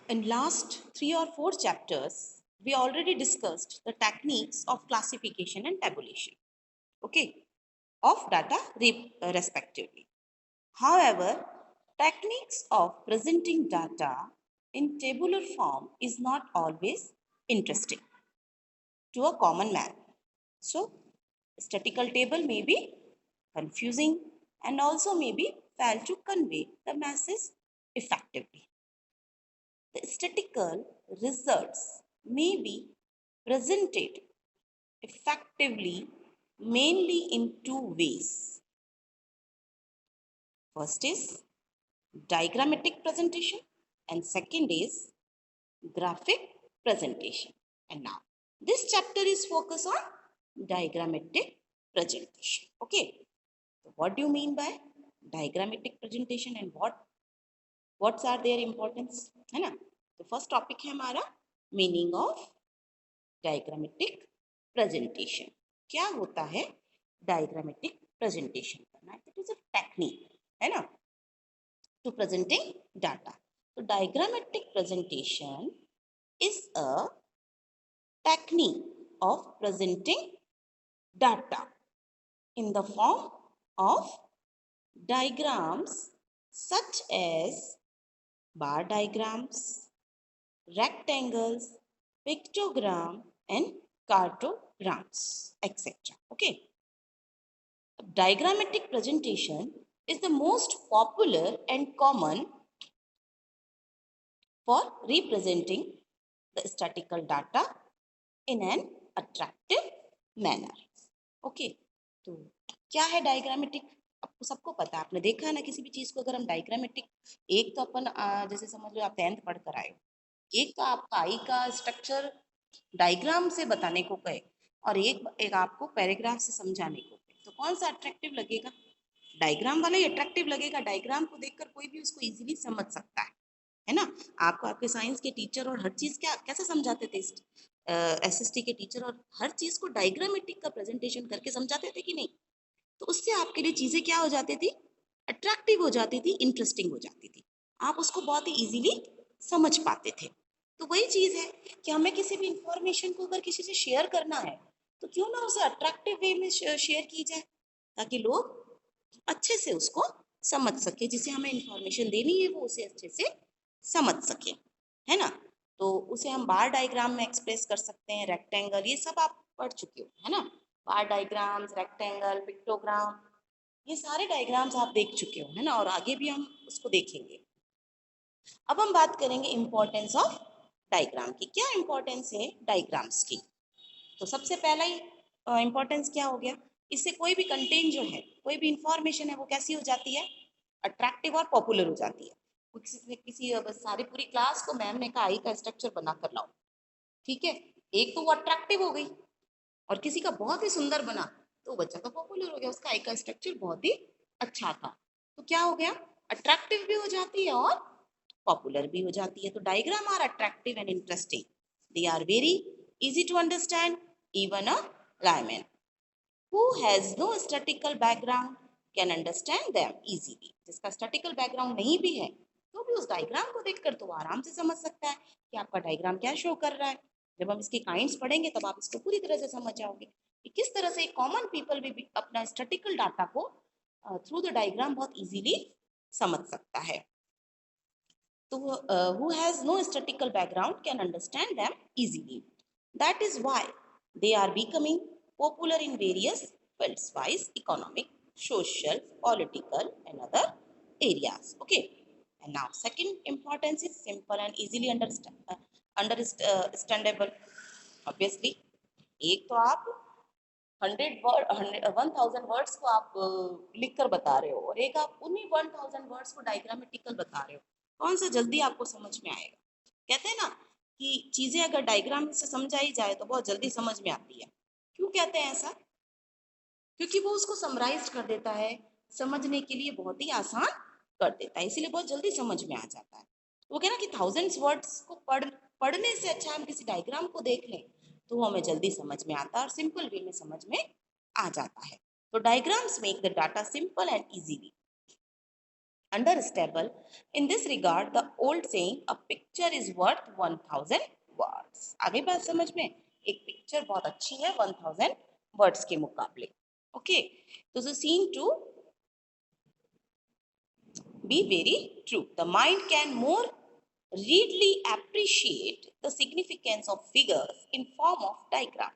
In last 3 or 4 chapters, we already discussed the techniques of classification and tabulation, okay, of data respectively. However, techniques of presenting data in tabular form is not always interesting to a common man. So, statistical table may be confusing and also may be fail to convey the message effectively. The statistical results may be presented effectively mainly in two ways. First is diagrammatic presentation and second is graphic presentation. And now this chapter is focused on diagrammatic presentation. Okay. So what do you mean by diagrammatic presentation and what's are their importance? है ना? तो first topic है हमारा meaning of diagrammatic presentation. क्या होता है diagrammatic presentation करना? It is a technique, है ना, टू प्रेजेंटिंग डाटा. तो diagrammatic presentation is a technique of presenting data in the form of diagrams such as bar diagrams, rectangles, pictogram and cartograms, etc. Okay. Diagrammatic presentation is the most popular and common for representing the statistical data in an attractive manner. Okay. तो क्या है diagrammatic? आपको सबको पता है, आपने देखा है ना किसी भी चीज को अगर हम डायग्रामेटिक, एक तो अपन जैसे समझ लो आप 10th पढ़ कर आए हो, एक तो आपका आई का स्ट्रक्चर डायग्राम से बताने को कहे और एक आपको पैराग्राफ से समझाने को कहे, तो कौन सा अट्रैक्टिव लगेगा? डायग्राम वाला ही अट्रैक्टिव लगेगा. डायग्राम को देखकर कोई भी उसको इजीली समझ सकता है ना. आपको आपके साइंस के टीचर और हर चीज क्या कैसे समझाते थे? एसएसटी के टीचर और हर चीज को डायग्रामेटिक का प्रेजेंटेशन करके समझाते थे कि नहीं? तो उससे आपके लिए चीजें क्या हो जाती थी? अट्रैक्टिव हो जाती थी, इंटरेस्टिंग हो जाती थी, आप उसको बहुत ही इजीली समझ पाते थे. तो वही चीज है कि हमें किसी भी इंफॉर्मेशन को अगर किसी से शेयर करना है तो क्यों ना उसे अट्रैक्टिव वे में शेयर की जाए ताकि लोग अच्छे से उसको समझ सके, जिसे हमें इंफॉर्मेशन देनी है वो उसे अच्छे से समझ सके, है ना. तो उसे हम बार डायग्राम में एक्सप्रेस कर सकते हैं, रेक्टेंगल, ये सब आप पढ़ चुके हो, है ना. बार डायग्राम्स, रेक्टेंगल, पिक्टोग्राम, ये सारे डायग्राम्स आप देख चुके हो, है ना, और आगे भी हम उसको देखेंगे. अब हम बात करेंगे इंपॉर्टेंस ऑफ डायग्राम की. क्या इंपॉर्टेंस है डायग्राम्स की? तो सबसे पहला ही इंपॉर्टेंस क्या हो गया? इससे कोई भी कंटेंट जो है, कोई भी इंफॉर्मेशन है वो कैसी हो जाती है? अट्रैक्टिव और पॉपुलर हो जाती है. किसी बस सारी पूरी क्लास को मैम ने कहा आई का स्ट्रक्चर बना कर लाओ, ठीक है, एक तो वो अट्रैक्टिव हो गई और किसी का बहुत ही सुंदर बना तो बच्चा तो पॉपुलर हो गया, उसका आई का स्ट्रक्चर बहुत ही अच्छा था. तो क्या हो गया? अट्रैक्टिव भी हो जाती है और पॉपुलर भी हो जाती है. तो diagram are attractive and interesting, they are very easy to understand, even a layman who has no statistical background can understand them easily. जिसका statistical background नहीं भी है तो भी उस डायग्राम को देखकर तो आराम से समझ सकता है कि आपका डायग्राम क्या शो कर रहा है. जब हम इसके काइंड्स पढ़ेंगे तब आप इसको पूरी तरह से समझ जाओगे कि किस तरह से एक कॉमन पीपल भी अपना स्टैटिकल डाटा को थ्रू द डायग्राम बहुत इजीली समझ सकता है. तो who has no statistical background can understand them easily. That is why they are becoming popular in various fields wise economic, social, political and other areas. Okay. And now second importance is simple and easily understandable. Obviously, एक तो आप 1000 words को आप लिख कर बता रहे हो और एक आप उन्हीं 1000 वर्ड्स को डायग्रामेटिकल बता रहे हो, कौन सा जल्दी आपको समझ में आएगा? कहते हैं ना कि चीजें अगर डायग्राम से समझाई जाए तो बहुत जल्दी समझ में आती है. क्यों कहते हैं ऐसा? क्योंकि वो उसको समराइज कर देता है, समझने के लिए बहुत ही आसान कर देता है, इसीलिए बहुत जल्दी समझ में आ जाता है. वो कह ना कि 1000 वर्ड्स को पढ़ने से अच्छा हम किसी डायग्राम को देख लें तो वो हमें जल्दी समझ में आता है और सिंपल वे में समझ में आ जाता है. तो diagrams make the data simple and easily. understandable. In this regard, the old saying, a picture is worth 1000 words. आगे बात समझ में? एक पिक्चर बहुत अच्छी है 1000 वर्ड्स के मुकाबले. ओके, तो the scene to be very true. The mind can more readily appreciate the significance of figures in form of diagram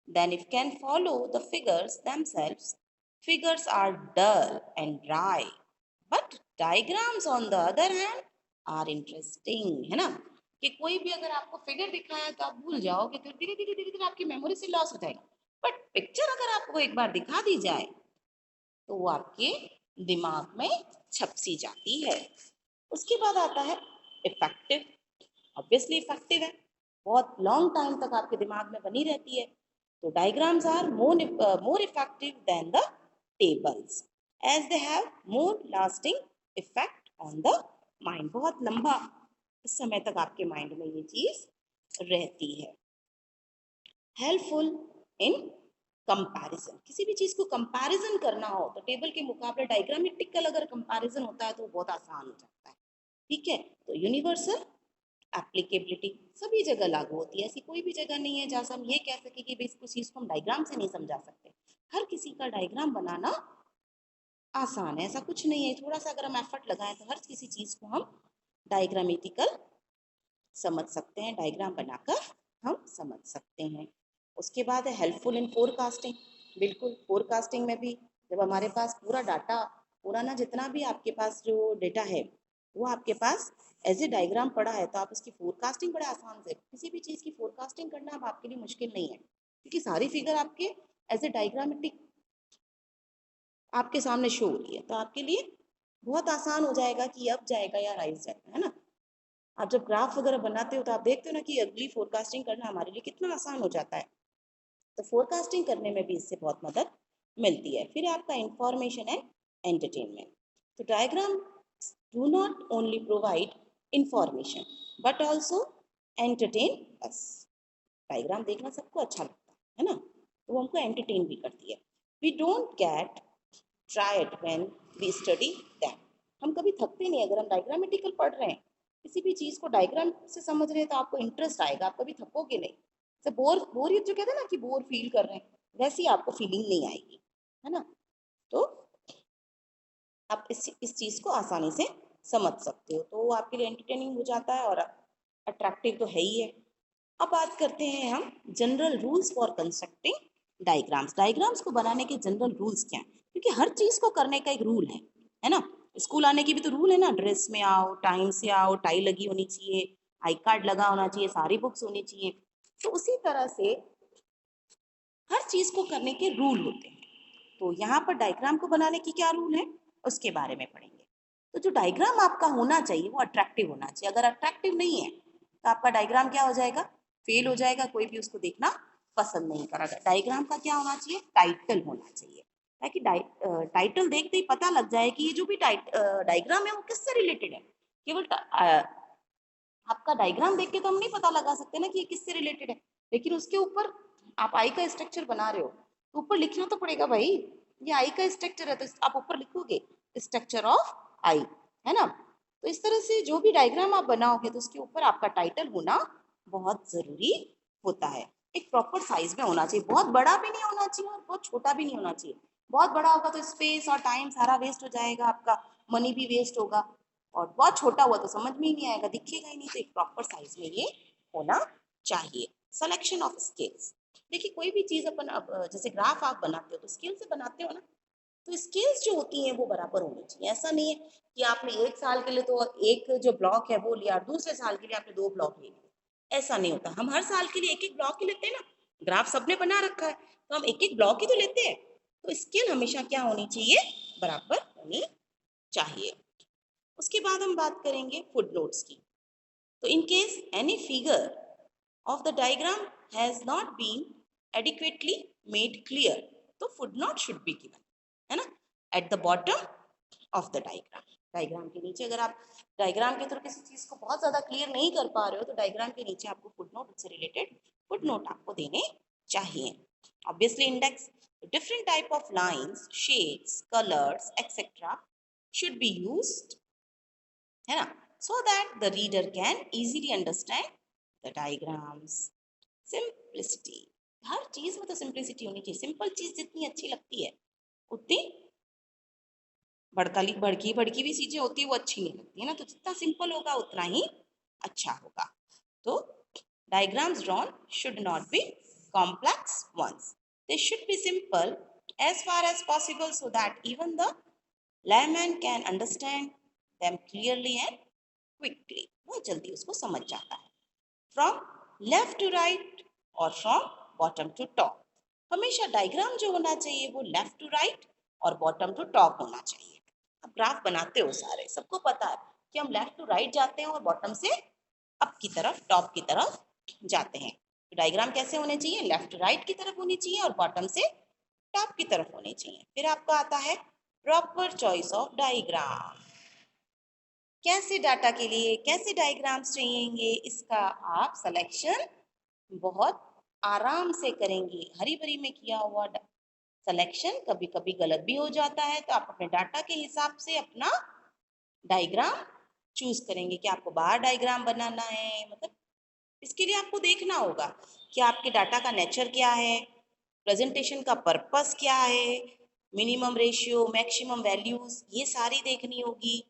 than if can follow the figures themselves. Figures are dull and dry, but diagrams on the other hand are interesting. है ना, कि कोई भी अगर आपको figure दिखाया तो आप भूल जाओगे, तो धीरे धीरे धीरे धीरे आपकी मेमोरी से लॉस हो जाएगा. बट पिक्चर अगर आपको एक बार दिखा दी जाए तो वो आपके दिमाग में छप सी जाती है. उसके बाद आता है इफेक्टिव. ऑब्वियसली इफेक्टिव है, बहुत लॉन्ग टाइम तक आपके दिमाग में बनी रहती है. तो diagrams are more effective than the tables as they have more lasting effect on the mind. बहुत लंबा समय तक आपके माइंड में ये चीज रहती है. Helpful in comparison. किसी भी चीज को कंपैरिजन करना हो तो टेबल के मुकाबले डायग्रामेटिकल अगर कंपैरिजन होता है तो बहुत आसान हो जाता है. ठीक है, तो यूनिवर्सल एप्लीकेबिलिटी सभी जगह लागू होती है. ऐसी कोई भी जगह नहीं है जहाँ से हम ये कह सके कि इस चीज को हम डायग्राम से नहीं समझा सकते. हर किसी का डायग्राम बनाना आसान है, ऐसा कुछ नहीं है. थोड़ा सा अगर हम एफर्ट लगाएं तो हर किसी चीज को हम डायग्रामेटिकल समझ सकते हैं, डायग्राम बनाकर हम समझ सकते हैं. उसके बाद है हेल्पफुल इन फोरकास्टिंग. बिल्कुल, फोरकास्टिंग में भी जब हमारे पास पूरा डाटा, पूरा ना जितना भी आपके पास जो डेटा है वो आपके पास एज ए डायग्राम पड़ा है तो आप उसकी फोरकास्टिंग बड़े आसान से, किसी भी चीज़ की फोरकास्टिंग करना अब आपके लिए मुश्किल नहीं है क्योंकि सारी फिगर आपके एज ए डायग्रामेटिक आपके सामने शो हो रही है. तो आपके लिए बहुत आसान हो जाएगा कि अब जाएगा या राइज जाएगा, है ना. आप जब ग्राफ वगैरह बनाते हो तो आप देखते हो ना कि अगली फोरकास्टिंग करना हमारे लिए कितना आसान हो जाता है. तो फोरकास्टिंग करने में भी इससे बहुत मदद मिलती है. फिर आपका इंफॉर्मेशन एंड एंटरटेनमेंट. तो diagram do not only provide information but also entertain us. Diagram देखना सबको अच्छा लगता है ना, तो वो हमको एंटरटेन भी करती है. We don't get tired when we study them. हम कभी थकते नहीं अगर हम डायग्रामेटिकल पढ़ रहे हैं. किसी भी चीज को डायग्राम से समझ रहे हैं तो आपको इंटरेस्ट आएगा, आप कभी थकोगे नहीं. तो बोरियत जो कहते हैं ना कि बोर फील कर रहे हैं, वैसी आपको फीलिंग नहीं आएगी, है ना. तो आप इस चीज को आसानी से समझ सकते हो, तो वो आपके लिए एंटरटेनिंग हो जाता है और अट्रैक्टिव तो है ही है. अब बात करते हैं हम general rules for constructing diagrams. Diagrams को बनाने के जनरल रूल्स क्या हैं, क्योंकि हर चीज को करने का एक रूल है ना. स्कूल आने की भी तो रूल है ना, ड्रेस में आओ, टाइम से आओ, टाई लगी होनी चाहिए, आई कार्ड लगा होना चाहिए, सारी बुक्स होनी चाहिए. तो उसी तरह से हर चीज को करने के रूल होते हैं. तो यहाँ पर डायग्राम को बनाने की क्या रूल है उसके बारे में पढ़ेंगे. तो जो डायग्राम आपका होना चाहिए वो अट्रैक्टिव होना चाहिए. अगर अट्रैक्टिव नहीं है तो आपका डायग्राम क्या हो जाएगा, फेल हो जाएगा. कोई भी उसको देखना पसंद नहीं करेगा. डायग्राम का क्या होना चाहिए, टाइटल होना चाहिए, ताकि टाइटल देखते ही पता लग जाए कि ये जो भी डायग्राम है वो किससे रिलेटेड है. केवल आपका डायग्राम देख के तो हम नहीं पता लगा सकते ना कि ये किससे रिलेटेड है, लेकिन उसके ऊपर आप आई का स्ट्रक्चर बना रहे हो तो ऊपर लिखना तो पड़ेगा भाई, ये आई का स्ट्रक्चर है, तो आप ऊपर लिखोगे स्ट्रक्चर ऑफ आई, है ना. तो इस तरह से जो भी डायग्राम आप बनाओगे तो उसके ऊपर आपका टाइटल होना बहुत जरूरी होता है. एक प्रॉपर साइज में होना चाहिए, बहुत बड़ा भी नहीं होना चाहिए और बहुत छोटा भी नहीं होना चाहिए. बहुत बड़ा होगा तो स्पेस और टाइम सारा वेस्ट हो जाएगा, आपका मनी भी वेस्ट होगा. और बहुत छोटा हुआ तो समझ में ही नहीं आएगा, दिखेगा ही नहीं. तो एक प्रॉपर साइज में ये होना चाहिए. Selection of scales. देखिए कोई भी चीज अपन जैसे ग्राफ आप बनाते हो तो स्केल से बनाते हो ना, तो स्केल्स जो होती हैं वो बराबर होनी चाहिए. ऐसा नहीं है कि आपने एक साल के लिए तो एक जो ब्लॉक है वो लिया और दूसरे साल के लिए आपने 2 ब्लॉक ले लिए. ऐसा नहीं होता. हम हर साल के लिए एक एक ब्लॉक ही लेते हैं ना. ग्राफ सबने बना रखा है तो हम एक एक ब्लॉक ही तो लेते हैं. तो स्केल हमेशा क्या होनी चाहिए, बराबर होनी चाहिए. उसके बाद हम बात करेंगे फुटनोट्स की. तो in case any figure of the diagram has not been adequately made clear, तो footnote should be given, है ना, at the bottom of the diagram. Diagram के नीचे अगर आप डायग्राम के थ्रू किसी चीज को बहुत ज्यादा क्लियर नहीं कर पा रहे हो तो डायग्राम के नीचे आपको फुटनोट से रिलेटेड फुटनोट आपको देने चाहिए. Obviously index. Different type of lines, shades, colours etcetera should be used, है ना, so that the reader can easily understand the diagrams. Simplicity, हर चीज में तो सिंप्लिसिटी होनी चाहिए. सिंपल चीज जितनी अच्छी लगती है उतनी भड़की भड़की भी चीजें होती है वो अच्छी नहीं लगती है ना. तो जितना सिंपल होगा उतना ही अच्छा होगा. तो diagrams drawn should not be complex ones. They should be simple as far as possible so that even the layman can understand them clearly and quickly. बहुत जल्दी उसको समझ जाता है. From left to right और from bottom to top. हमेशा diagram जो होना चाहिए वो लेफ्ट टू राइट और बॉटम टू टॉप होना चाहिए. आप ग्राफ बनाते हो सारे, सबको पता है कि हम लेफ्ट टू राइट जाते हैं और बॉटम से अप की तरफ, टॉप की तरफ जाते हैं. तो डायग्राम कैसे होने चाहिए? लेफ्ट टू राइट की तरफ होनी चाहिए और बॉटम से टॉप की तरफ होनी चाहिए. फिर आपको आता है प्रॉपर चॉइस ऑफ डायग्राम. कैसे डाटा के लिए कैसे डायग्राम्स चाहिए, इसका आप सिलेक्शन बहुत आराम से करेंगे. हरी भरी में किया हुआ सिलेक्शन कभी कभी गलत भी हो जाता है. तो आप अपने डाटा के हिसाब से अपना डायग्राम चूज करेंगे कि आपको बाहर डायग्राम बनाना है. मतलब इसके लिए आपको देखना होगा कि आपके डाटा का नेचर क्या है, प्रेजेंटेशन का पर्पस क्या है, मिनिमम रेशियो, मैक्सिमम वैल्यूज, ये सारी देखनी होगी.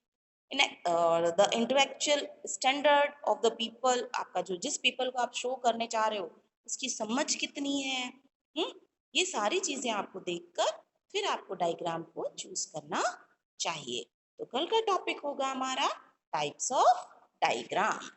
The intellectual standard of the people, आपका जो जिस पीपल को आप शो करने चाह रहे हो उसकी समझ कितनी है. ये सारी चीजें आपको देखकर फिर आपको डायग्राम को चूज करना चाहिए. तो कल का टॉपिक होगा हमारा टाइप्स ऑफ डायग्राम.